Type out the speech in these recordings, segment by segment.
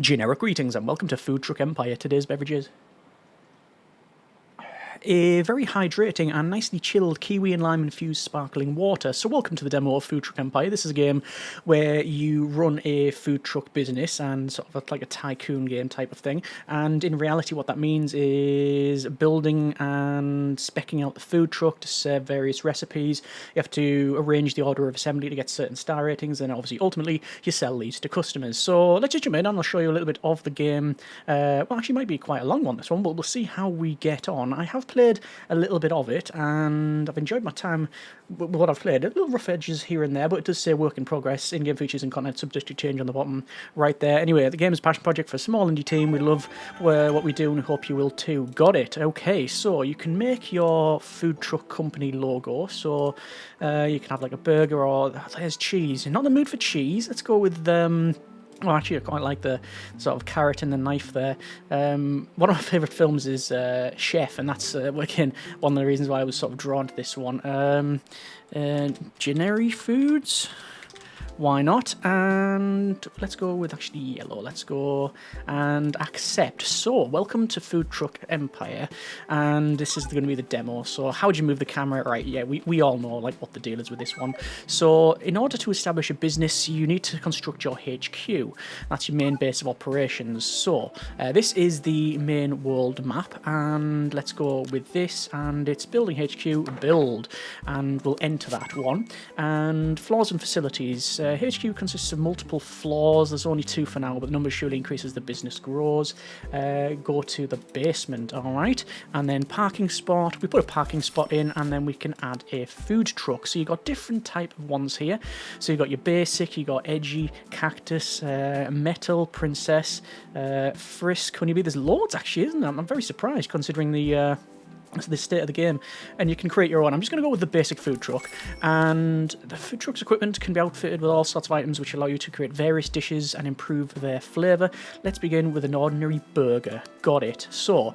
Generic greetings and welcome to Food Truck Empire. Today's beverages: a very hydrating and nicely chilled kiwi and lime infused sparkling water. So welcome to the demo of Food Truck Empire. This is a game where you run a food truck business and sort of like a tycoon game type of thing. And in reality what that means is building and speccing out the food truck to serve various recipes. You have to arrange the order of assembly to get certain star ratings, and obviously ultimately you sell these to customers. So let's just jump in and I'll show you a little bit of the game. Well, actually it might be quite a long one, this one, but we'll see how we get on. I have played a little bit of it and I've enjoyed my time with what I've played. A little rough edges here and there, but it does say work in progress, in-game features and content subject to change on the bottom right there. Anyway, the game is a passion project for a small indie team. We love what we do and hope you will too. Got it. Okay, so you can make your food truck company logo. So you can have like a burger, or there's cheese. You're not in the mood for cheese? Let's go with well, actually, I quite like the sort of carrot and the knife there. One of my favourite films is Chef, and that's, again, one of the reasons why I was sort of drawn to this one. Generic foods. Why not? And let's go with actually yellow. Let's go and accept. So, welcome to Food Truck Empire, and this is going to be the demo. So, how would you move the camera? Right, yeah, we all know like what the deal is with this one. So, in order to establish a business, you need to construct your HQ. That's your main base of operations. So, this is the main world map, and let's go with this, and it's building HQ, build, and we'll enter that one. And floors and facilities. HQ consists of multiple floors. There's only 2 for now, but the number surely increases as the business grows. Go to the basement, alright. And then parking spot. We put a parking spot in, and then we can add a food truck. So you've got different type of ones here. So you've got your basic, you've got edgy, cactus, metal, princess, frisk, honeybee. There's loads actually, isn't there? I'm very surprised considering the state of the game, and you can create your own. I'm just going to go with the basic food truck, and the food truck's equipment can be outfitted with all sorts of items which allow you to create various dishes and improve their flavour. Let's begin with an ordinary burger. Got it. So,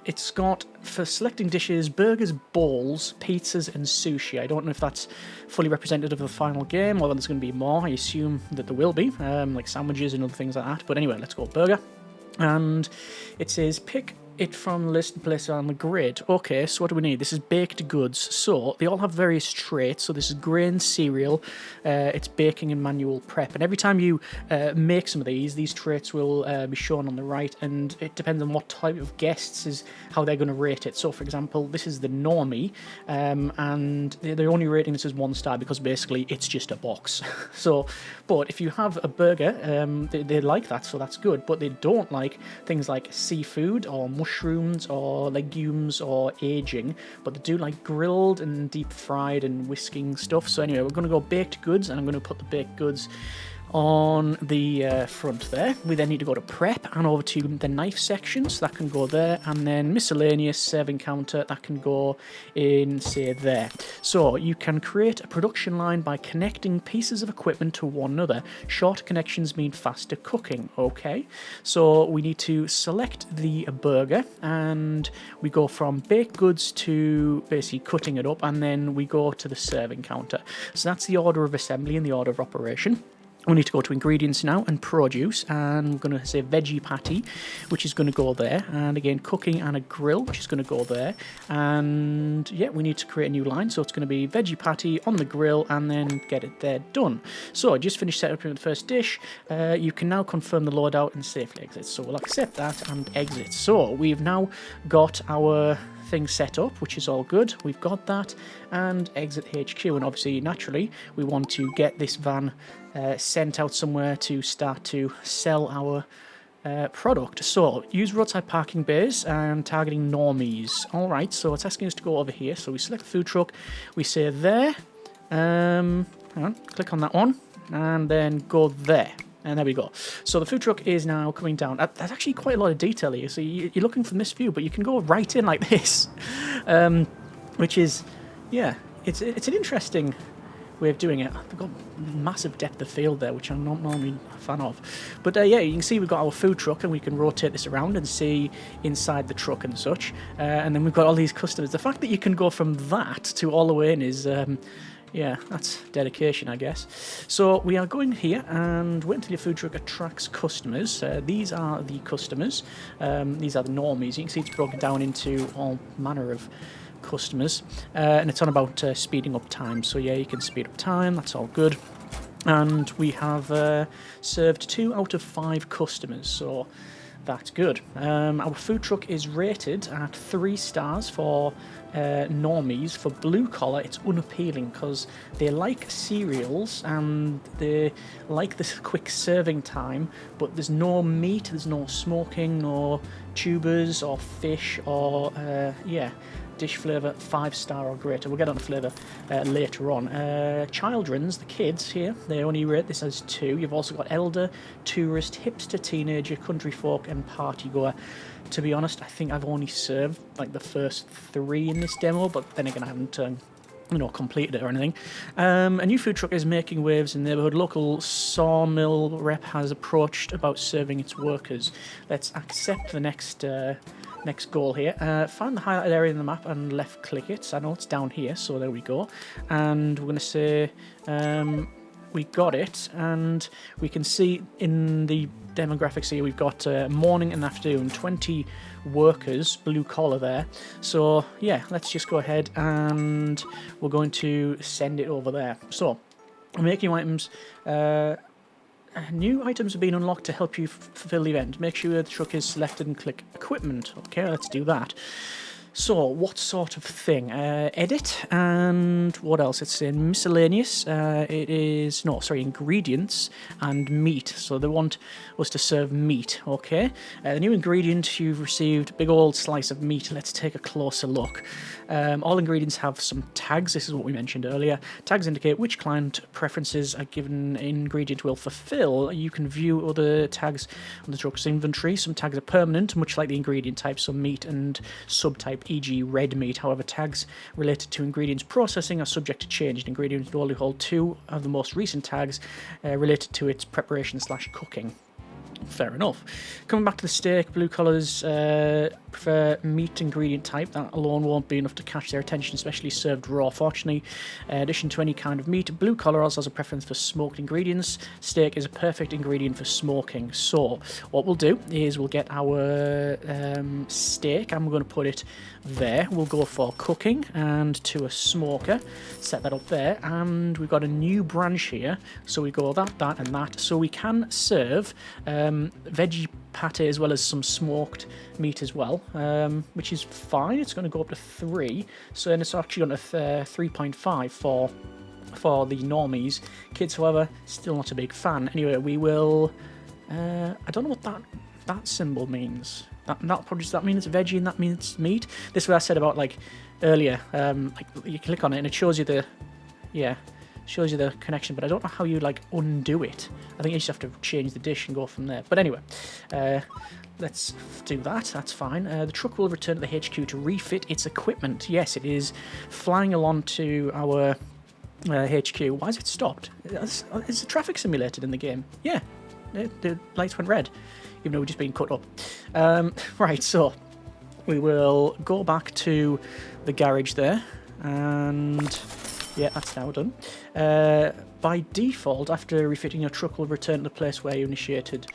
it's got, for selecting dishes, burgers, bowls, pizzas and sushi. I don't know if that's fully representative of the final game, or there's going to be more. I assume that there will be, like sandwiches and other things like that. But anyway, let's go burger. And it says pick it from the list and place it on the grid. Okay, so what do we need? This is baked goods. So they all have various traits. So this is grain, cereal, it's baking and manual prep. And every time you make some of these traits will be shown on the right, and it depends on what type of guests is how they're going to rate it. So for example, this is the normie, and they're only rating this as 1 star because basically it's just a box. So, but if you have a burger, they like that, so that's good. But they don't like things like seafood or mushrooms or legumes or aging, but they do like grilled and deep fried and whisking stuff. So anyway, we're going to go baked goods, and I'm going to put the baked goods on the front there. We then need to go to prep and over to the knife section, so that can go there, and then miscellaneous serving counter, that can go in, say, there. So you can create a production line by connecting pieces of equipment to one another. Short connections mean faster cooking. Okay, so we need to select the burger, and we go from baked goods to basically cutting it up, and then we go to the serving counter. So that's the order of assembly and the order of operation. We need to go to ingredients now and produce, and we're going to say veggie patty, which is going to go there, and again cooking and a grill, which is going to go there, and yeah, we need to create a new line, so it's going to be veggie patty on the grill and then get it there done. So I just finished setting up the first dish. You can now confirm the loadout and safely exit, so we'll accept that and exit. So we've now got our thing set up, which is all good. We've got that, and exit HQ, and obviously naturally we want to get this van sent out somewhere to start to sell our product. So use roadside parking bays and targeting normies. Alright, so it's asking us to go over here, so we select the food truck, we say there, hang on, click on that one, and then go there. And there we go. So the food truck is now coming down. There's actually quite a lot of detail here. So you're looking from this view, but you can go right in like this, which is, yeah, it's an interesting way of doing it. They've got massive depth of field there, which I'm not normally a fan of. But yeah, you can see we've got our food truck, and we can rotate this around and see inside the truck and such. And then we've got all these customers. The fact that you can go from that to all the way in is Yeah, that's dedication, I guess. So we are going here and wait until your food truck attracts customers. These are the customers. These are the normies. You can see it's broken down into all manner of customers. And it's on about speeding up time. So yeah, you can speed up time. That's all good. And we have served 2 out of 5 customers. So that's good. Our food truck is rated at 3 stars for normies. For blue collar, it's unappealing because they like cereals and they like this quick serving time, but there's no meat, there's no smoking, no tubers or fish or dish flavour 5-star or greater. We'll get on the flavour later on. Children's, the kids here, they only rate this as 2. You've also got elder, tourist, hipster, teenager, country folk, and party goer. To be honest, I think I've only served like the first 3 in this demo, but then again, I haven't completed it or anything. A new food truck is making waves in the neighbourhood. Local sawmill rep has approached about serving its workers. Let's accept the next goal here. Find the highlighted area in the map and left click it. So I know it's down here, so there we go. And we're going to say we got it, and we can see in the demographics here we've got morning and afternoon, 20 workers, blue collar there. So yeah, let's just go ahead and we're going to send it over there. So making items. New items have been unlocked to help you fulfill the event. Make sure the truck is selected and click equipment. Okay, let's do that. So, what sort of thing? Edit, and what else? It's in miscellaneous. Ingredients and meat. So they want us to serve meat, okay? The new ingredient, you've received a big old slice of meat. Let's take a closer look. All ingredients have some tags. This is what we mentioned earlier. Tags indicate which client preferences a given ingredient will fulfill. You can view other tags on the truck's inventory. Some tags are permanent, much like the ingredient type, so meat and subtype, e.g. red meat. However, tags related to ingredients processing are subject to change. An ingredient will only hold 2 of the most recent tags related to its preparation/cooking. Fair enough. Coming back to the steak, blue collars prefer meat ingredient type. That alone won't be enough to catch their attention, especially served raw. Fortunately, in addition to any kind of meat, blue collar also has a preference for smoked ingredients. Steak is a perfect ingredient for smoking. So what we'll do is we'll get our steak, and we're going to put it there. We'll go for cooking and to a smoker. Set that up there, and we've got a new branch here. So we go that, and that. So we can serve veggie pate as well as some smoked meat as well, which is fine. It's going to go up to 3, so then it's actually on to 3.5 for the normies. Kids, however, still not a big fan. Anyway, we will I don't know what that symbol means. That means it's veggie and that means it's meat. This is what I said about like earlier, like you click on it and it shows you the connection, but I don't know how you like undo it. I think you just have to change the dish and go from there. But anyway, let's do that. That's fine. The truck will return to the HQ to refit its equipment. Yes, it is flying along to our HQ. Why is it stopped? Is the traffic simulated in the game? Yeah, the lights went red, even though we're just being cut up. Right, so we will go back to the garage there, and yeah, that's now done. By default, after refitting, your truck will return to the place where you initiated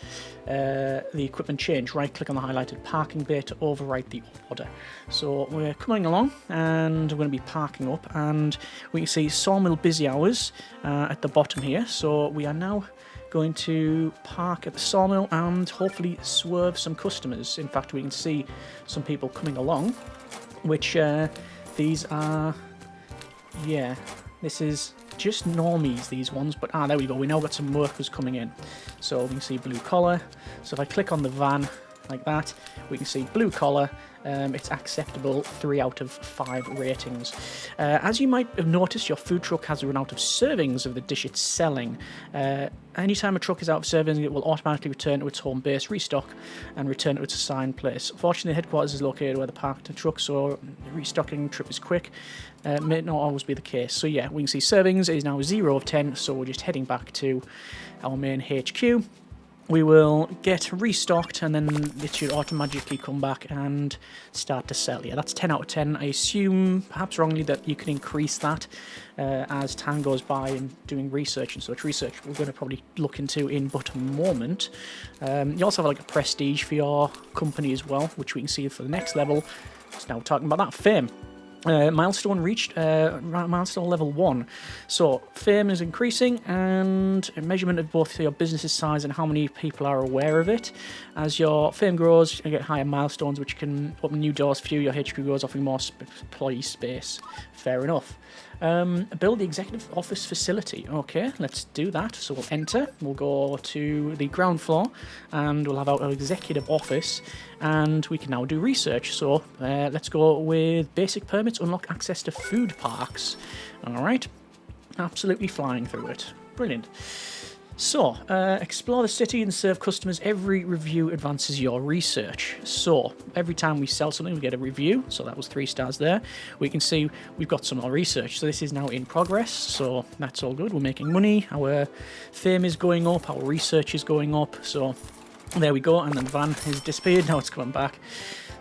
the equipment change. Right-click on the highlighted parking bay to overwrite the order. So we're coming along, and we're going to be parking up, and we can see sawmill busy hours at the bottom here. So we are now going to park at the sawmill and hopefully swerve some customers. In fact, we can see some people coming along, which these are... Yeah, this is just normies, these ones, but there we go, we now got some workers coming in. So we can see blue collar. So if I click on the van like that, we can see blue collar. It's acceptable, 3 out of 5 ratings. As you might have noticed, your food truck has run out of servings of the dish it's selling. Anytime a truck is out of servings, it will automatically return to its home base, restock, and return to its assigned place. Fortunately, the headquarters is located where the parked truck, so the restocking trip is quick. May not always be the case. So yeah, we can see servings is now 0 of 10, so we're just heading back to our main HQ. we will get restocked, and then it should automatically come back and start to sell. Yeah, that's 10 out of 10. I assume, perhaps wrongly, that you can increase that as time goes by and doing research and such. Research we're going to probably look into in but a moment. You also have like a prestige for your company as well, which we can see for the next level. So now we're talking about that. Fame. Milestone reached, milestone level 1. So fame is increasing, and a measurement of both your business's size and how many people are aware of it. As your fame grows, you get higher milestones, which can open new doors for you. Your HQ grows, offering more employee space. Fair enough. Build the executive office facility. Okay, let's do that. So we'll enter, we'll go to the ground floor, and we'll have our executive office, and we can now do research. So let's go with basic permits, unlock access to food parks. Alright, absolutely flying through it. Brilliant. So, explore the city and serve customers. Every review advances your research. So, every time we sell something, we get a review. So that was 3 stars there. We can see we've got some more research. So this is now in progress. So that's all good. We're making money. Our fame is going up. Our research is going up. So there we go. And then Van has disappeared. Now it's coming back.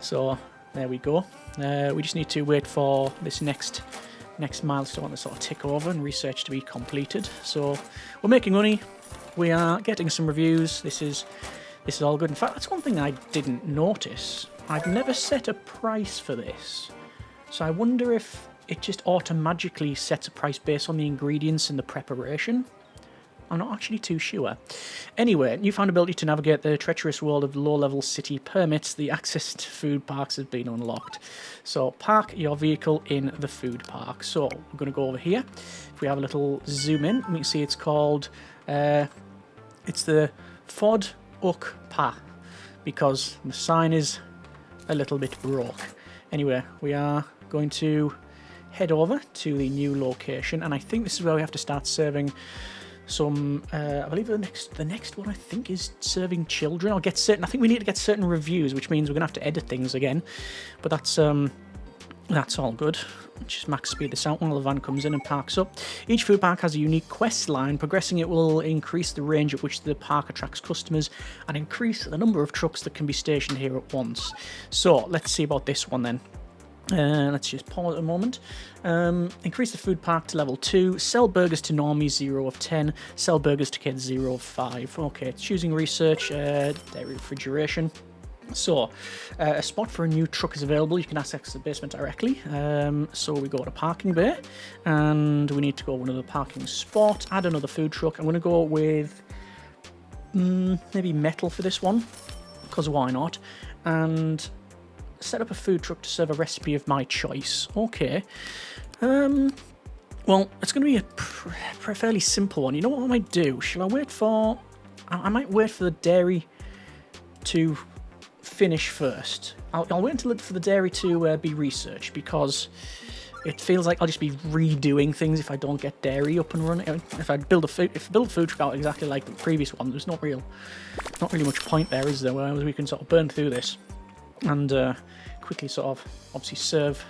So there we go. We just need to wait for this next milestone to sort of tick over and research to be completed. So we're making money. We are getting some reviews. This is all good. In fact, that's one thing I didn't notice. I've never set a price for this. So I wonder if it just automatically sets a price based on the ingredients and the preparation. I'm not actually too sure. Anyway, newfound ability to navigate the treacherous world of low-level city permits. The access to food parks has been unlocked. So park your vehicle in the food park. So we're going to go over here. If we have a little zoom in, we can see it's called... it's the Fod Uk Pa, because the sign is a little bit broke. Anyway, we are going to head over to the new location, and I think this is where we have to start serving some, I believe the next one I think is serving children. I think we need to get certain reviews, which means we're gonna have to edit things again, but that's all good. Just max speed this out while the van comes in and parks up. Each food park has a unique quest line. Progressing it will increase the range at which the park attracts customers and increase the number of trucks that can be stationed here at once. So let's see about this one then. Let's just pause a moment. Increase the food park to level 2. Sell burgers to normies, 0 of 10. Sell burgers to kids, 0 of 5. Okay, choosing research, dairy refrigeration. So, a spot for a new truck is available. You can access the basement directly. So we go to parking bay, and we need to go to another parking spot. Add another food truck. I'm going to go with maybe metal for this one, because why not? And set up a food truck to serve a recipe of my choice. Okay. Well, it's going to be a fairly simple one. You know what I might do? Shall I wait for... I might wait for the dairy to finish first. I'll wait until for the dairy to be researched, because it feels like I'll just be redoing things if I don't get dairy up and running. If I build a food truck out exactly like the previous one, there's not really much point there, is there? Whereas we can sort of burn through this and quickly sort of obviously serve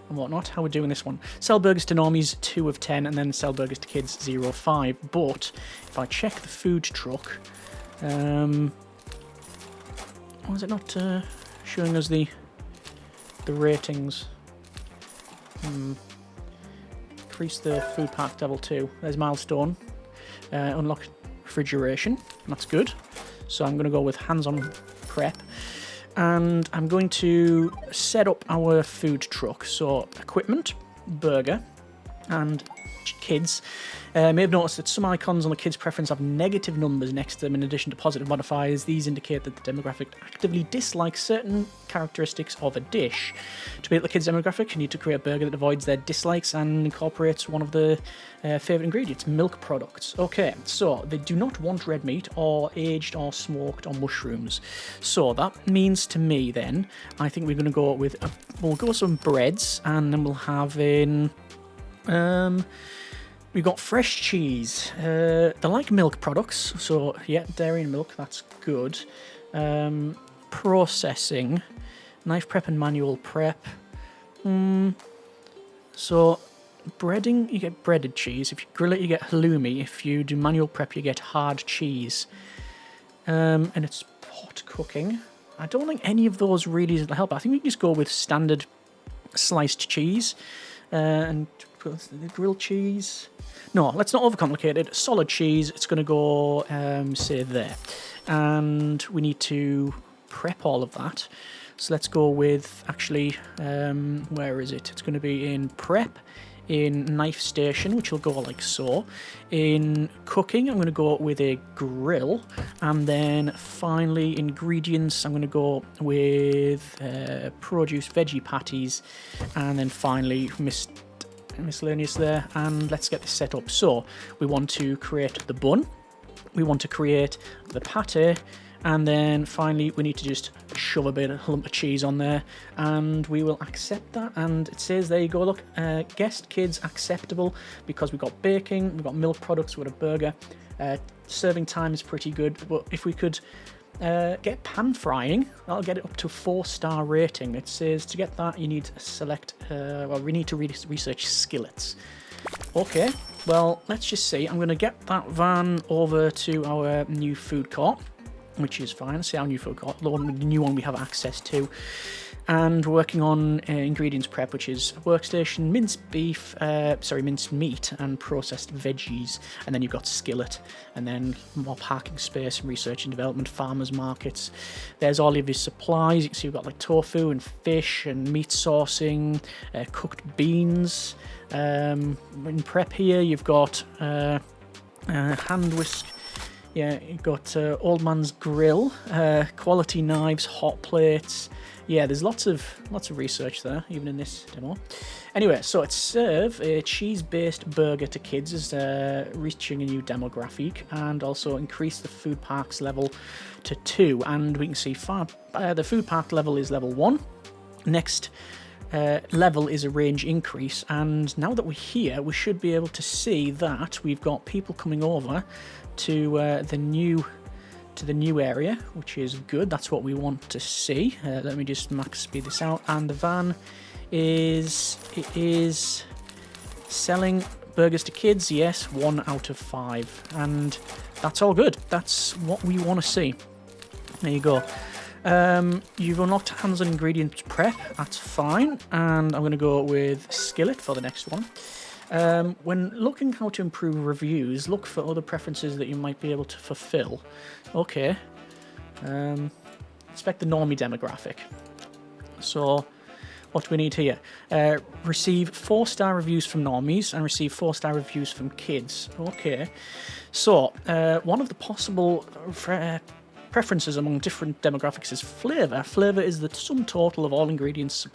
and whatnot. How we're doing this one. Sell burgers to normies, 2 of 10, and then sell burgers to kids, 0 of 5. But if I check the food truck, why is it not showing us the ratings? Increase the food park to level 2. There's milestone. Unlock refrigeration. That's good. So I'm going to go with hands-on prep. And I'm going to set up our food truck. So equipment, burger, and kids. May have noticed that some icons on the kids' preference have negative numbers next to them in addition to positive modifiers. These indicate that the demographic actively dislikes certain characteristics of a dish. To beat the kids' demographic, you need to create a burger that avoids their dislikes and incorporates one of the favourite ingredients, milk products. Okay, so they do not want red meat or aged or smoked or mushrooms. So that means to me then, I think we're going to go with, we'll go some breads, and then we'll have in... we've got fresh cheese. They like milk products, so yeah, dairy and milk, that's good. Processing, knife prep and manual prep. So breading, you get breaded cheese. If you grill it, you get halloumi. If you do manual prep, you get hard cheese. And it's pot cooking. I don't think any of those really is to help. I think we can just go with standard sliced cheese and grilled cheese. No, let's not overcomplicate it. Solid cheese. It's going to go, say, there. And we need to prep all of that. So let's go with, actually, where is it? It's going to be in prep, in knife station, which will go like so. In cooking, I'm going to go with a grill. And then finally, ingredients, I'm going to go with produce veggie patties. And then finally, miscellaneous there. And let's get this set up. So we want to create the bun. We want to create the pate. And then finally, we need to just shove a lump of cheese on there, and we will accept that. And it says, there you go, look, guest kids acceptable, because we've got baking, we've got milk products, we've got a burger. Serving time is pretty good, but if we could get pan frying, that'll get it up to 4-star rating. It says to get that, you need to select, we need to research skillets. Okay, well, let's just see. I'm going to get that van over to our new food court, which is fine. See our new food court, the new one we have access to. And we're working on ingredients prep, which is a workstation, minced meat and processed veggies. And then you've got skillet, and then more parking space and research and development, farmers markets. There's all of his supplies. You can see we've got like tofu and fish and meat sourcing, cooked beans. In prep here, you've got hand whisk. Yeah, you've got Old Man's Grill, quality knives, hot plates. Yeah, there's lots of research there, even in this demo. Anyway, so it's serve a cheese-based burger to kids, is reaching a new demographic, and also increase the food park's level to 2. And we can see the food park level is level 1. Next level is a range increase, and now that we're here, we should be able to see that we've got people coming over to the new area, which is good. That's what we want to see. Let me just max speed this out. And the van is selling burgers to kids. Yes, 1 out of 5, and that's all good. That's what we want to see. There you go. You've unlocked hands-on ingredients prep. That's fine. And I'm going to go with skillet for the next one. When looking how to improve reviews, look for other preferences that you might be able to fulfill. Okay. Inspect the normie demographic. So, what do we need here? Receive 4-star reviews from normies and receive 4-star reviews from kids. Okay. So, one of the possible preferences among different demographics is flavour. Flavour is the sum total of all ingredients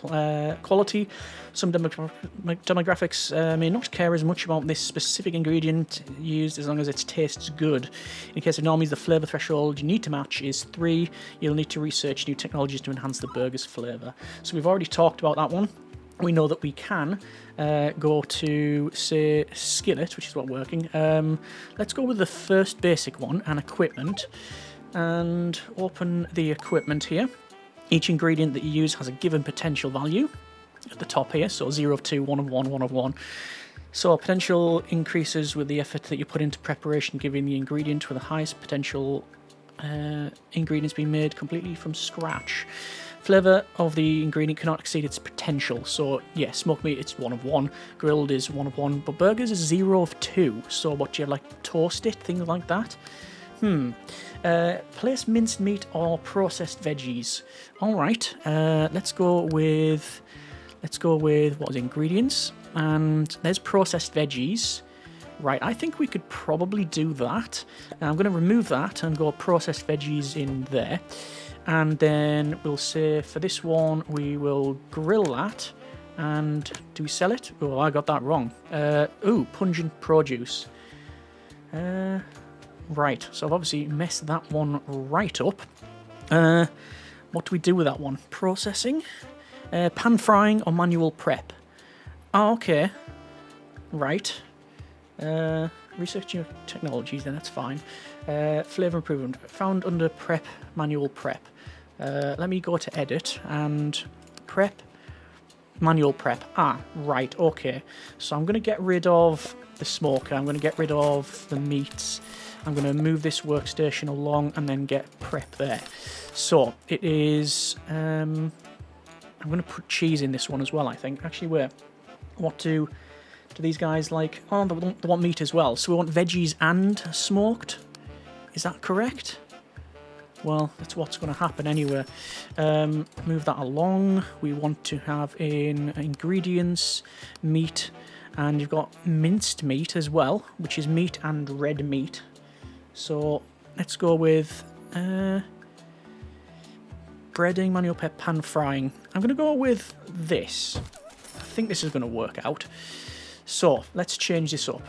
quality. Some demographics may not care as much about this specific ingredient used as long as it tastes good. In case of normies, the flavour threshold you need to match is 3. You'll need to research new technologies to enhance the burger's flavour. So we've already talked about that one. We know that we can go to, say, skillet, which is what we're working. Let's go with the first basic one, and equipment. And open the equipment here. Each ingredient that you use has a given potential value at the top here. So 0 of 2, 1 of 1, 1 of 1. So potential increases with the effort that you put into preparation, giving the ingredient with the highest potential ingredients being made completely from scratch. Flavour of the ingredient cannot exceed its potential. So yeah, smoked meat, it's 1 of 1. Grilled is 1 of 1. But burgers is 0 of 2. So what do you like, toast it, things like that? Place minced meat or processed veggies. All right. Let's go with what was ingredients, and there's processed veggies. Right. I think we could probably do that. I'm going to remove that and go processed veggies in there, and then we'll say for this one we will grill that. And do we sell it? Oh, I got that wrong. Pungent produce. Right, so I've obviously messed that one right up. What do we do with that one? Processing? Pan frying or manual prep? Oh, okay. Right. Research new technologies, then that's fine. Flavour improvement. Found under prep, manual prep. Let me go to edit and prep. Manual prep. Ah, right, okay. So I'm going to get rid of the smoker. I'm going to get rid of the meats. I'm going to move this workstation along and then get prep there. So it is... I'm going to put cheese in this one as well, I think. Actually, wait. What do these guys like? Oh, they want meat as well. So we want veggies and smoked. Is that correct? Well, that's what's going to happen anyway. Move that along. We want to have in ingredients, meat, and you've got minced meat as well, which is meat and red meat. So let's go with breading, manual prep, pan frying. I'm going to go with this. I think this is going to work out. So let's change this up.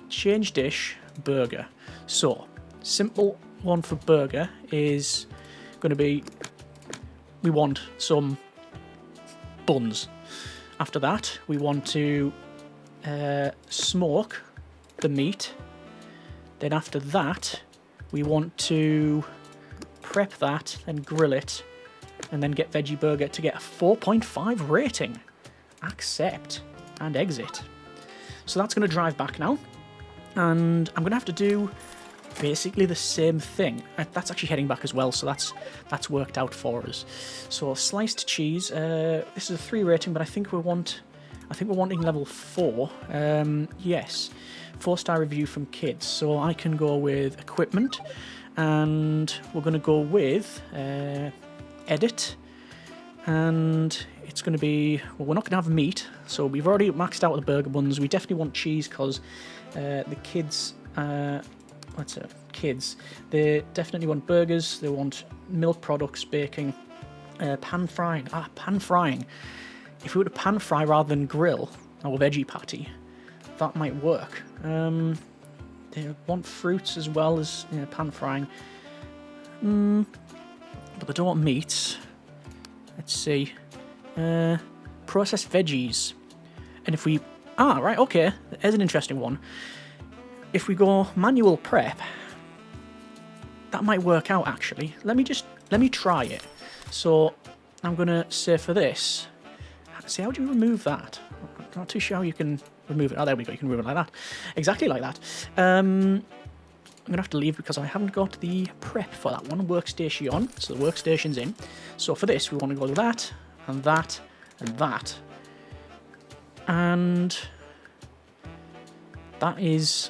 Change dish, burger. So simple one for burger is going to be, we want some buns. After that, we want to smoke the meat. Then after that, we want to prep that and grill it and then get veggie burger to get a 4.5 rating. Accept and exit. So that's going to drive back now. And I'm going to have to do basically the same thing. That's actually heading back as well, so that's worked out for us. So sliced cheese. This is a 3 rating, but I think we're wanting level 4. Yes, 4-star review from kids. So I can go with equipment, and we're going to go with edit, and it's going to be, well, we're not going to have meat, so we've already maxed out the burger buns. We definitely want cheese because the kids, kids, they definitely want burgers, they want milk products, baking, pan frying. Pan frying. If we were to pan fry rather than grill our veggie patty, that might work. They want fruits as well as pan frying. But they don't want meats. Let's see. Processed veggies. And if we... right, okay. There's an interesting one. If we go manual prep, that might work out, actually. Let me try it. So I'm going to say for this... See, how do you remove that? I'm not too sure how you can remove it. Oh, there we go. You can remove it like that. Exactly like that. I'm going to have to leave because I haven't got the prep for that one. Workstation on. So the workstation's in. So for this, we want to go to that, and that, and that. And that is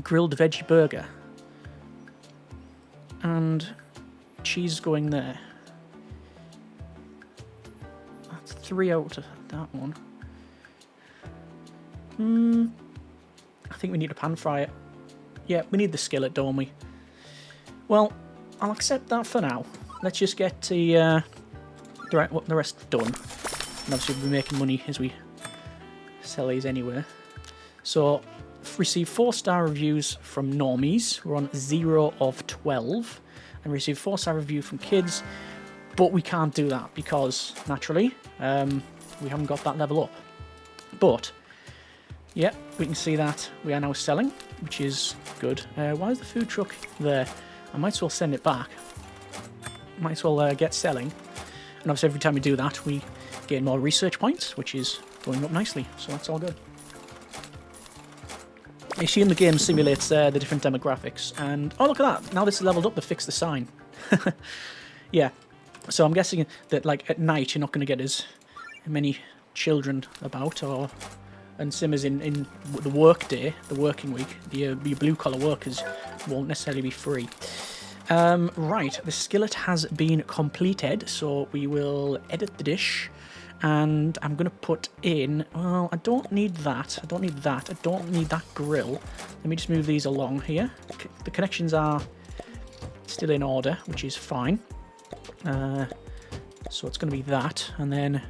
grilled veggie burger. And cheese going there. That's 3 out of that one. I think we need to pan fry it. Yeah, we need the skillet, don't we? Well, I'll accept that for now. Let's just get the rest done. And obviously we'll be making money as we sell these anyway. So, receive 4-star reviews from normies. We're on 0 of 12. And receive 4-star review from kids. But we can't do that because, naturally, we haven't got that level up. But... yeah, we can see that we are now selling, which is good. Why is the food truck there? I might as well send it back. Might as well get selling. And obviously every time we do that, we gain more research points, which is going up nicely. So that's all good. You see in the game simulates the different demographics. And, oh, look at that. Now this is leveled up, they fixed the sign. Yeah. So I'm guessing that, like, at night, you're not going to get as many children about, or... and same as in the work day, the working week, your blue-collar workers won't necessarily be free. Right, the skillet has been completed, so we will edit the dish, and I'm going to put in... well, I don't need that, I don't need that, I don't need that grill. Let me just move these along here. The connections are still in order, which is fine. So it's going to be that, and then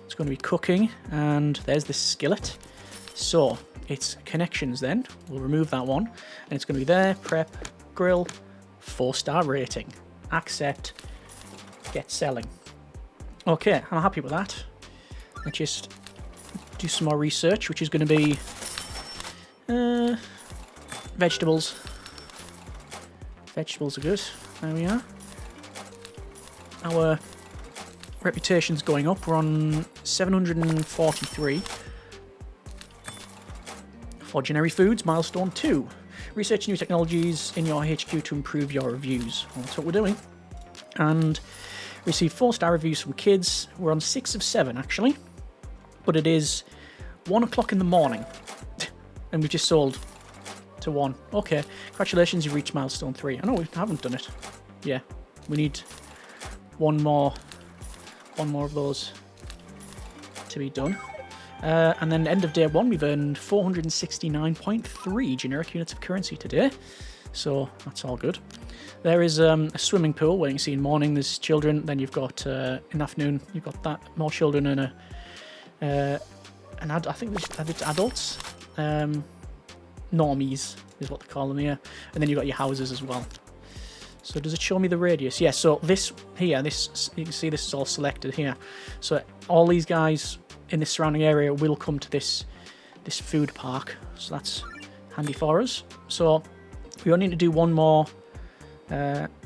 it's going to be cooking, and there's the skillet. So, it's connections then. We'll remove that one. And it's going to be there, prep, grill, 4-star rating. Accept, get selling. Okay, I'm happy with that. Let's just do some more research, which is going to be vegetables. Vegetables are good. There we are. Our reputation's going up. We're on 743. For generic foods, milestone 2. Research new technologies in your HQ to improve your reviews. Well, that's what we're doing. And receive 4-star reviews from kids. We're on 6 of 7, actually. But it is 1 o'clock in the morning. And we just sold to 1. Okay, congratulations, you've reached milestone 3. I know we haven't done it. Yeah, we need one more of those to be done. And then end of day 1, we've earned 469.3 generic units of currency today. So that's all good. There is a swimming pool where you can see in morning there's children. Then you've got in the afternoon you've got that more children and I think it's adults. Normies is what they call them here. And then you've got your houses as well. So does it show me the radius? Yeah, so this here, you can see this is all selected here. So all these guys in this surrounding area will come to this food park. So that's handy for us. So we only need to do one more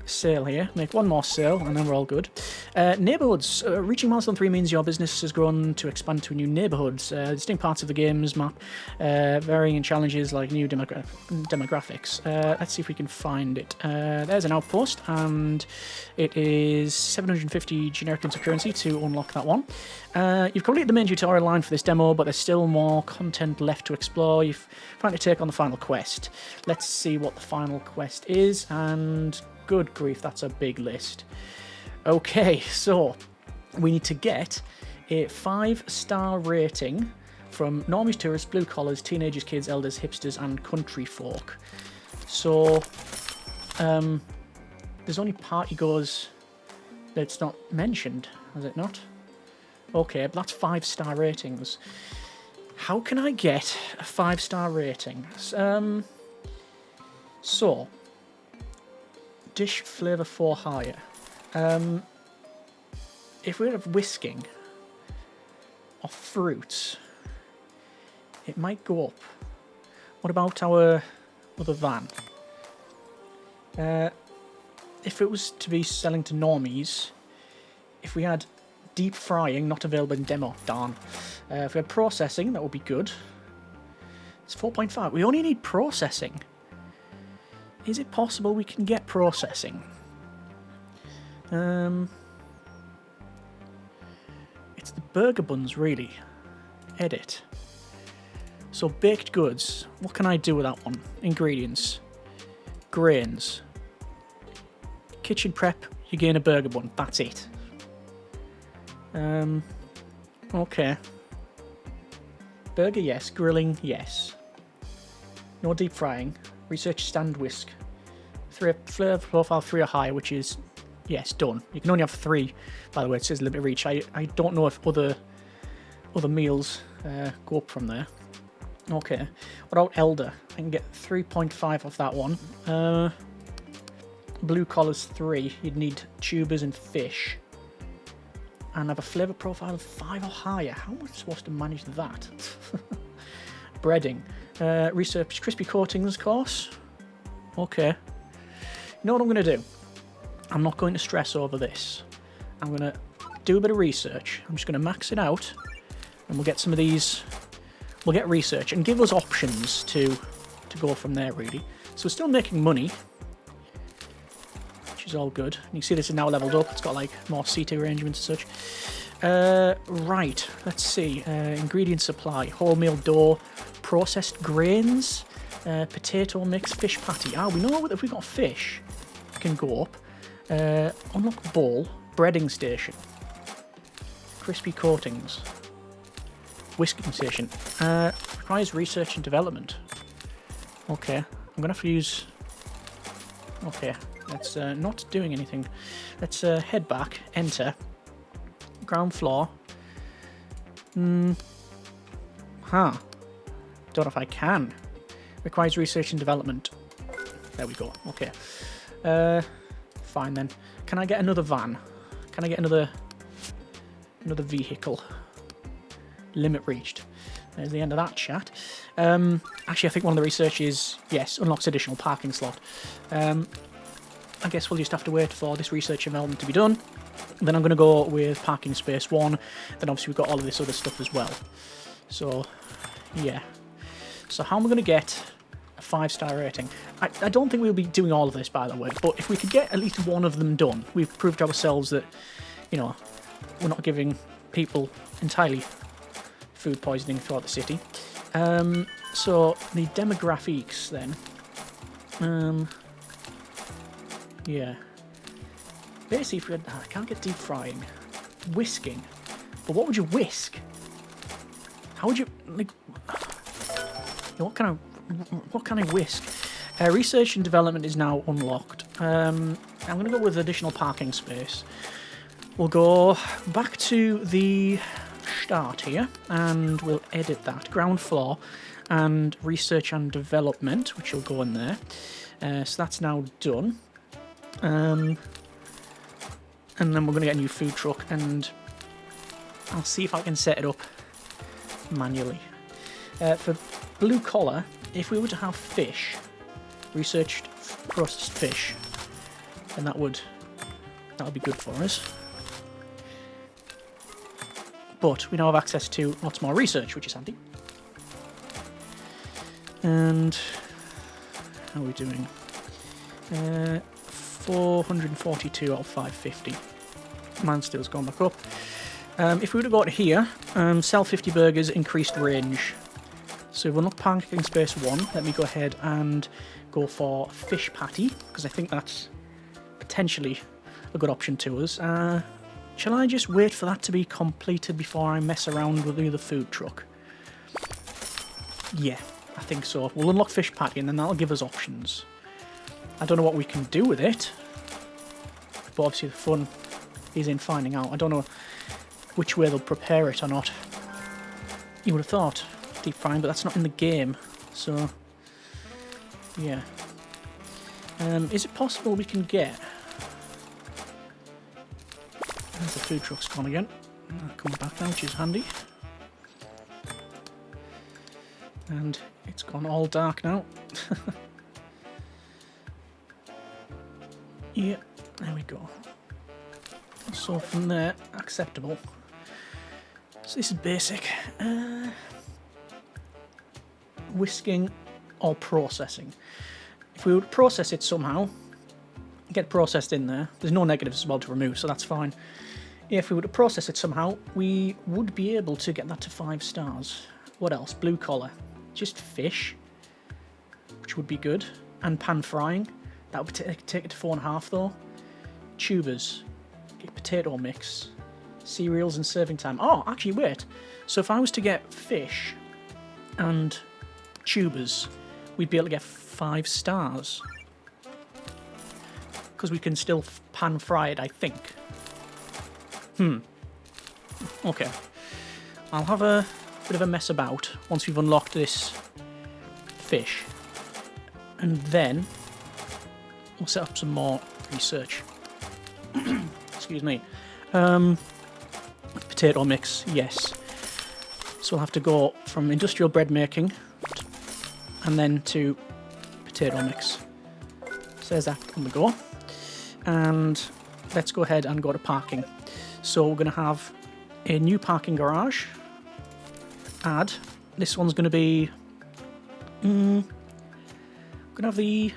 sale here. Make one more sale and then we're all good. Neighbourhoods. Reaching milestone 3 means your business has grown to expand to new neighbourhoods. Distinct parts of the game's map, varying challenges like new demographics. Let's see if we can find it. There's an outpost and it is 750 generic units of currency to unlock that one. You've completed the main tutorial line for this demo, but there's still more content left to explore. You've found to take on the final quest. Let's see what the final quest is, and good grief, that's a big list. Okay, so we need to get a 5-star rating from normies, tourists, blue collars, teenagers, kids, elders, hipsters, and country folk. So there's only party goers that's not mentioned, is it not? Okay, but that's 5-star ratings. How can I get a 5-star rating? So dish flavour 4 higher. If we have whisking or fruits, it might go up. What about our other van? If it was to be selling to normies, if we had deep frying, not available in demo, darn. If we had processing, that would be good. It's 4.5. We only need processing. Is it possible we can get processing? It's the burger buns, really. Edit. So baked goods. What can I do with that one? Ingredients. Grains. Kitchen prep. You gain a burger bun. That's it. Okay. Burger, yes. Grilling, yes. No deep frying. Research stand whisk. Flavor profile 3 or higher, which is, yes, done. You can only have 3, by the way. It says limit reach. I don't know if other meals go up from there. Okay. What about elder? I can get 3.5 off that one. Blue collars 3. You'd need tubers and fish. And have a flavour profile of 5 or higher. How am I supposed to manage that? Breading. Research crispy coatings course. Okay. You know what I'm going to do? I'm not going to stress over this. I'm going to do a bit of research. I'm just going to max it out. And we'll get some of these. We'll get research and give us options to go from there, really. So we're still making money, which is all good. You can see this is now leveled up. It's got like more seating arrangements and such. Right, let's see. Ingredient supply, wholemeal dough, processed grains, potato mix, fish patty. We know that if we've got fish, it can go up. Unlock bowl, breading station, crispy coatings, whisking station. Requires research and development. Okay, I'm gonna have to use. Okay, that's not doing anything. Let's head back. Enter. Ground floor. Don't know if I can. Requires research and development. There we go. Okay. Fine then. Can I get another van? Can I get another vehicle? Limit reached. There's the end of that chat. Actually, I think one of the research is, yes, unlocks additional parking slot. I guess we'll just have to wait for this research development to be done. Then I'm going to go with parking space 1. Then obviously we've got all of this other stuff as well. So, yeah. So how am I going to get a 5-star rating? I don't think we'll be doing all of this, by the way. But if we could get at least one of them done, we've proved to ourselves that, you know, we're not giving people entirely food poisoning throughout the city. So the demographics then. Yeah. Basically, if we had, I can't get deep frying, whisking. But what would you whisk? How would you like? What kind of whisk? Research and development is now unlocked. I'm going to go with additional parking space. We'll go back to the start here, and we'll edit that. Ground floor and research and development, which will go in there. So that's now done. And then we're going to get a new food truck, and I'll see if I can set it up manually. For blue collar, if we were to have fish, researched processed fish, then that would be good for us. But we now have access to lots more research, which is handy. And how are we doing? 442 out of 550. Manstill's gone back up. If we were to go to here, sell 50 burgers, increased range. So we'll unlock parking space 1. Let me go ahead and go for fish patty, because I think that's potentially a good option to us. Shall I just wait for that to be completed before I mess around with the other food truck? Yeah, I think so. We'll unlock fish patty, and then that'll give us options. I don't know what we can do with it, but obviously the fun is in finding out. I don't know which way they'll prepare it or not. You would have thought deep frying, but that's not in the game, so yeah. Is it possible we can get... There's the food truck's gone again. I'll come back now, which is handy. And it's gone all dark now. Yeah, there we go. So from there, acceptable. So this is basic. Whisking or processing. If we would process it somehow, get processed in there, there's no negatives as well to remove, so that's fine. If we were to process it somehow, we would be able to get that to 5 stars. What else? Blue collar. Just fish, which would be good. And pan frying. That would take it to 4.5 though. Tubers. Get potato mix. Cereals and serving time. Oh, actually, wait. So if I was to get fish and tubers, we'd be able to get 5 stars. Because we can still pan fry it, I think. Okay. I'll have a bit of a mess about once we've unlocked this fish. And then we'll set up some more research. Excuse me. Potato mix, yes. So we'll have to go from industrial bread making and then to potato mix. So there's that on the go. And let's go ahead and go to parking. So we're going to have a new parking garage. Add. This one's going to be... going to have the...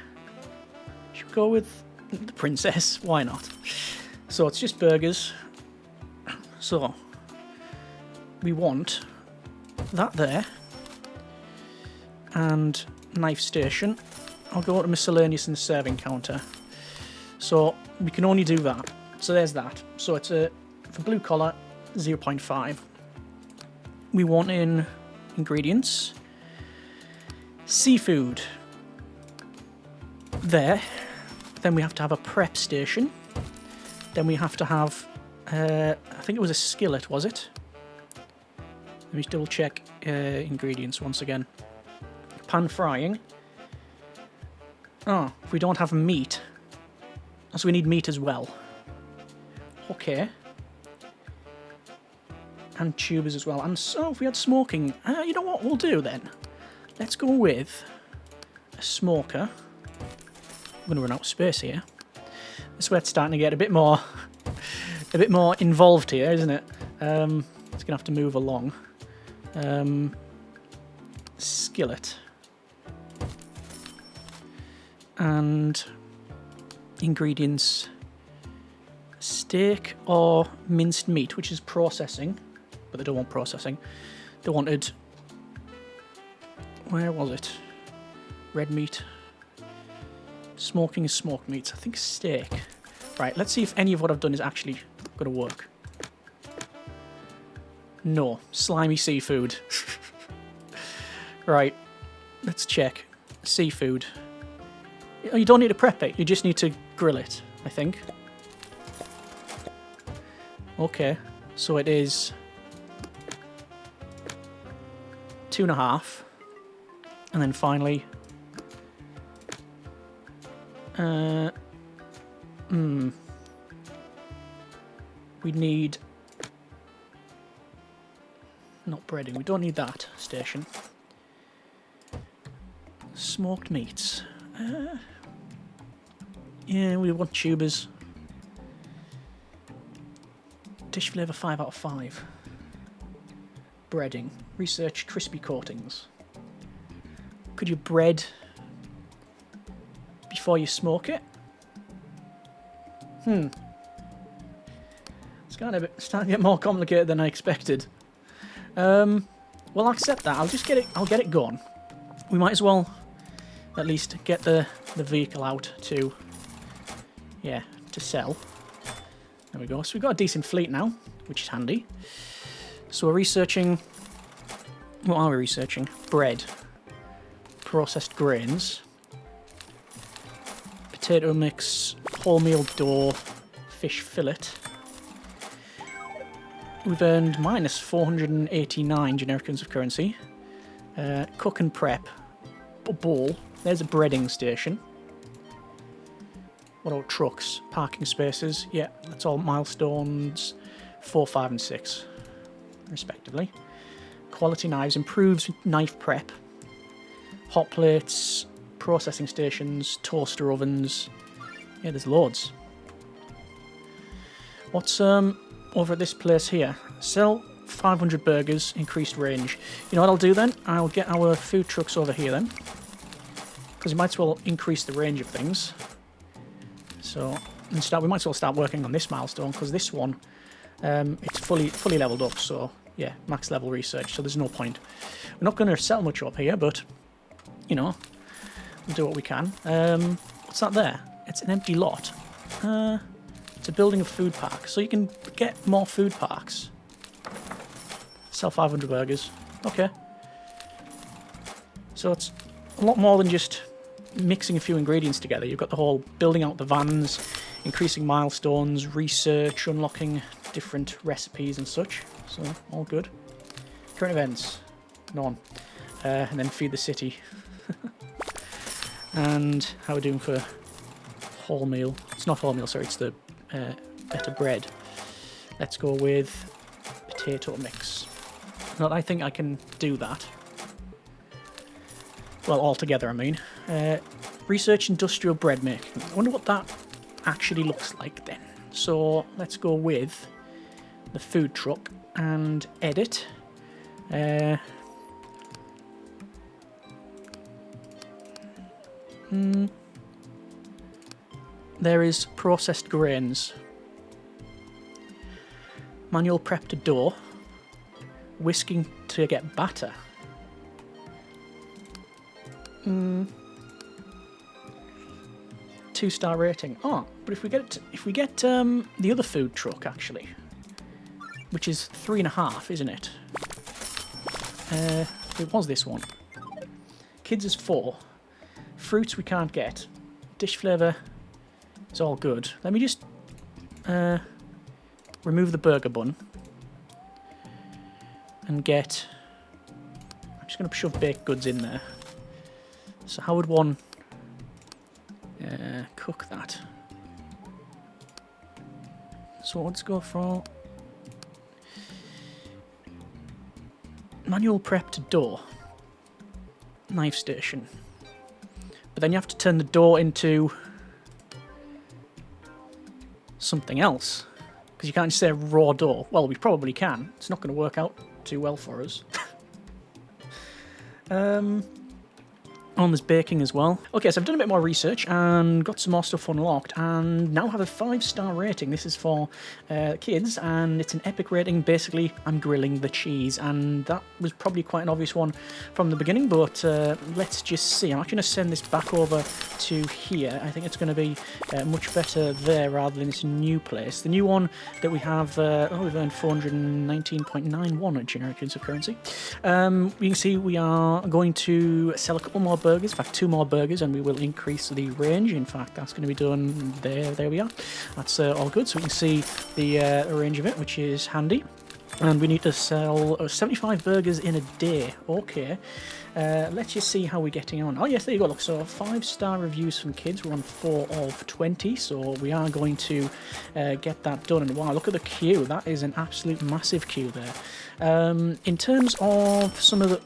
Should we go with the princess? Why not? So it's just burgers. So we want that there. And knife station. I'll go to miscellaneous and serving counter. So we can only do that. So there's that. So it's a... For blue collar, 0.5. We want in ingredients. Seafood. There. Then we have to have a prep station. Then we have to have... I think it was a skillet, was it? Let me double check ingredients once again. Pan frying. Oh, we don't have meat. So we need meat as well. Okay. And tubers as well. And so if we had smoking, you know what we'll do then? Let's go with a smoker. I'm going to run out of space here. This is where it's starting to get a bit more a bit more involved here, isn't it? It's gonna have to move along. Skillet. And ingredients: steak or minced meat, which is processing, but they don't want processing. They wanted, where was it? Red meat. Smoking is smoked meats. I think steak. Right, let's see if any of what I've done is actually going to work. No, slimy seafood. Right, let's check. Seafood. You don't need to prep it, you just need to grill it, I think. Okay, so it is 2.5. And then finally, we need, not breading, we don't need that station. Smoked meats. Yeah, we want tubers. Dish flavour 5 out of 5. Breading. Research crispy coatings. Could you bread before you smoke it? It's starting to get more complicated than I expected. Well, I'll accept that. I'll get it going. We might as well at least get the vehicle out to, yeah, to sell. There we go. So we've got a decent fleet now, which is handy. So we're researching. What are we researching? Bread. Processed grains. Potato mix. Wholemeal dough. Fish fillet. We've earned minus 489 generic units of currency. Cook and prep. Bowl. There's a breading station. What about trucks? Parking spaces. Yeah, that's all milestones 4, 5 and 6, respectively. Quality knives. Improves knife prep. Hot plates. Processing stations. Toaster ovens. Yeah, there's loads. What's over at this place here? Sell 500 burgers, increased range. You know what I'll do then? I'll get our food trucks over here then, because we might as well increase the range of things. So we might as well start working on this milestone, because this one, it's fully leveled up. So yeah, max level research. So there's no point. We're not going to sell much up here, but you know, we'll do what we can. What's that there? It's an empty lot. It's a building of food park, so you can get more food parks. Sell 500 burgers. Okay. So it's a lot more than just mixing a few ingredients together. You've got the whole building out the vans, increasing milestones, research, unlocking different recipes and such. So all good. Current events. None. And then feed the city. And how are we doing for wholemeal? It's not wholemeal, sorry, it's the better bread. Let's go with potato mix. Not, I think I can do that. Well, altogether, I mean. Research industrial bread making. I wonder what that actually looks like then. So let's go with the food truck and edit. There is processed grains. Manual prep to dough. Whisking to get batter. 2-star rating. Oh, but if we get the other food truck actually, which is 3.5, isn't it? It was this one. Kids is 4. Fruits we can't get. Dish flavour is all good. Let me just remove the burger bun and get. I'm just going to shove baked goods in there. So how would one cook that? So let's go for manual prep to dough. Knife station. But then you have to turn the dough into something else. Because you can't just say raw dough. Well, we probably can. It's not going to work out too well for us. On this baking as well. Okay, so I've done a bit more research and got some more stuff unlocked and now have a 5-star rating. This is for kids and it's an epic rating. Basically, I'm grilling the cheese and that was probably quite an obvious one from the beginning, but let's just see. I'm actually going to send this back over to here. I think it's going to be much better there rather than this new place. The new one that we have, we've earned 419.91 at generic units of currency. You can see we are going to sell a couple more burgers, in fact 2 more burgers, and we will increase the range. In fact, that's going to be done there we are. That's all good, so we can see the range of it, which is handy. And we need to sell 75 burgers in a day. Okay, let's just see how we're getting on. Oh yes, there you go, look, so 5-star reviews from kids. We're on 4 of 20, so we are going to get that done. And wow, look at the queue, that is an absolute massive queue there. In terms of some of the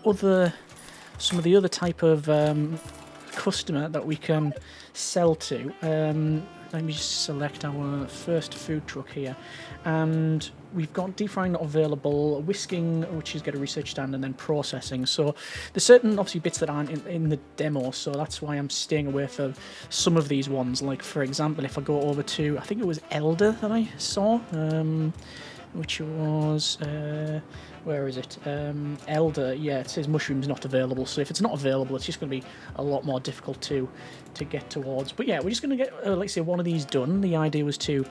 other type of customer that we can sell to, let me just select our first food truck here, and we've got deep frying not available, whisking, which is get a research stand, and then processing. So there's certain obviously bits that aren't in the demo, so that's why I'm staying away from some of these ones. Like for example, if I go over to, I think it was Elder that I saw, which was where is it? Elder, yeah, it says mushrooms not available, so if it's not available, it's just going to be a lot more difficult to get towards. But yeah, we're just going to get, like say, one of these done. The idea was to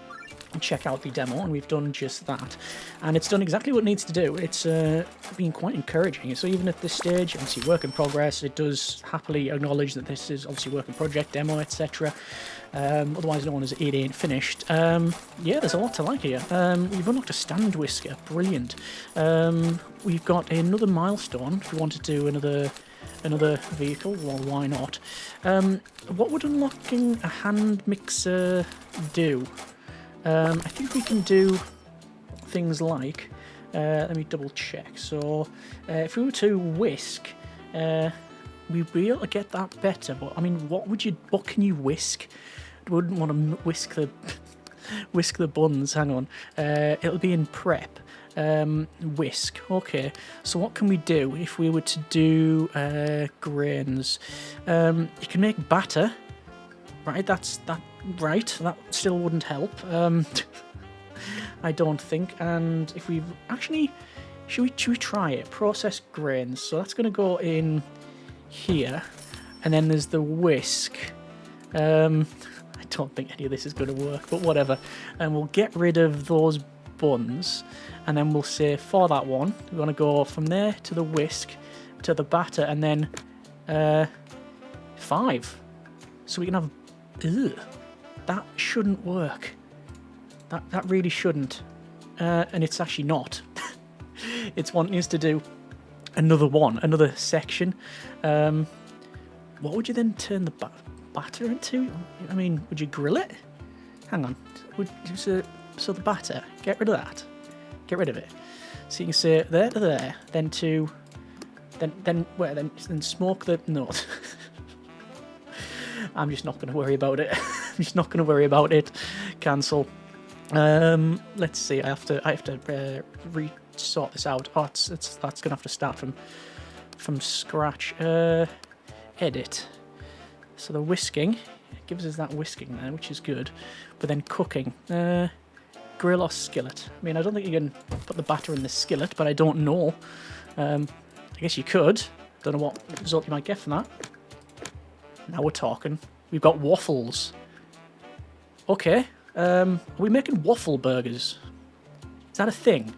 check out the demo, and we've done just that. And it's done exactly what it needs to do. It's been quite encouraging. So even at this stage, obviously work in progress, it does happily acknowledge that this is obviously work in project, demo, etc. Otherwise known as it ain't finished. Yeah, there's a lot to like here. We've unlocked a stand whisker, brilliant. We've got another milestone. If we want to do another vehicle, well, why not? What would unlocking a hand mixer do? I think we can do things like, let me double check. So if we were to whisk, we'd be able to get that better. But I mean, what can you whisk? I wouldn't want to whisk the buns. Hang on, it'll be in prep. Whisk. Okay, so what can we do if we were to do grains? You can make batter, right? Right, that still wouldn't help. I don't think. And if we've actually, should we try it? Process grains. So that's going to go in here, and then there's the whisk. I don't think any of this is going to work, but whatever. And we'll get rid of those buns, and then we'll say for that one, we're going to go from there to the whisk to the batter, and then 5. So we can have. Ugh, that shouldn't work. That really shouldn't. And it's actually not. It's wanting us to do another section. What would you then turn the batter into? I mean, would you grill it? Hang on. So the batter, get rid of that. Get rid of it. So you can say there to there, then smoke the... No. I'm just not going to worry about it. I'm just not going to worry about it. Cancel. Let's see. I have to re-sort this out. Oh, that's going to have to start from scratch. Edit. So the whisking gives us that whisking there, which is good. But then cooking. Grill or skillet. I mean, I don't think you can put the batter in the skillet, but I don't know. I guess you could. Don't know what result you might get from that. Now we're talking. We've got waffles. Okay. Are we making waffle burgers? Is that a thing?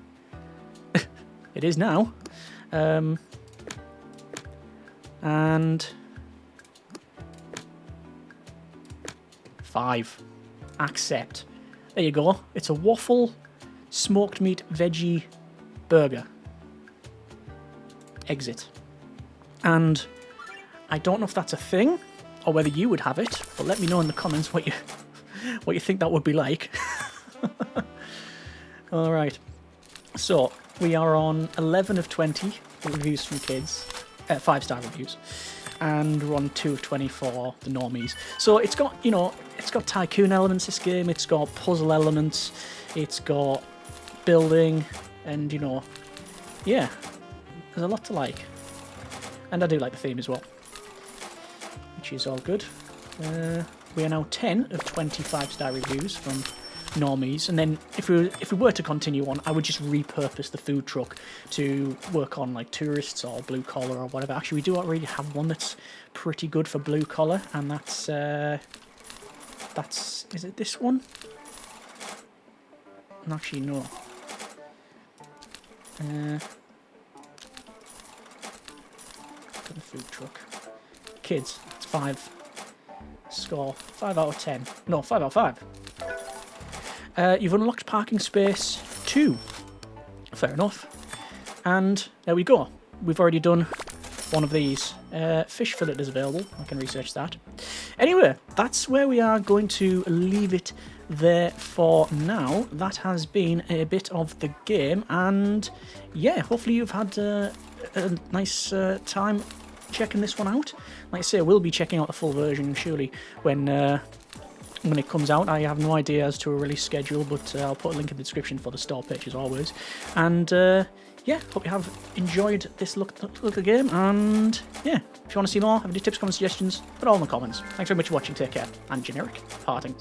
It is now. And 5. Accept. There you go. It's a waffle smoked meat veggie burger. Exit. And I don't know if that's a thing or whether you would have it, but let me know in the comments what you think that would be like. All right. So we are on 11 of 20 reviews from kids, 5-star reviews. and we're on 2 of 20 for the normies. So it's got, you know, it's got tycoon elements, this game, it's got puzzle elements, it's got building, and, you know, yeah, there's a lot to like. And I do like the theme as well, which is all good. We are now 10 of 20 5-star reviews from normies, and then if we were to continue on, I would just repurpose the food truck to work on like tourists or blue collar or whatever. Actually, we do already have one that's pretty good for blue collar, and that's is it this one? Actually, no. To the food truck. Kids, it's 5. Score 5 out of 10. No, 5 out of 5. You've unlocked parking space 2. Fair enough. And there we go. We've already done one of these. Fish fillet is available. I can research that. Anyway, that's where we are going to leave it there for now. That has been a bit of the game. And yeah, hopefully you've had a nice time checking this one out. Like I say, we'll be checking out the full version surely when it comes out. I have no idea as to a release schedule, but I'll put a link in the description for the store page as always. And yeah, hope you have enjoyed this look at the game. And yeah, if you want to see more, have any tips, comments, suggestions, put it all in the comments. Thanks very much for watching. Take care. And generic parting.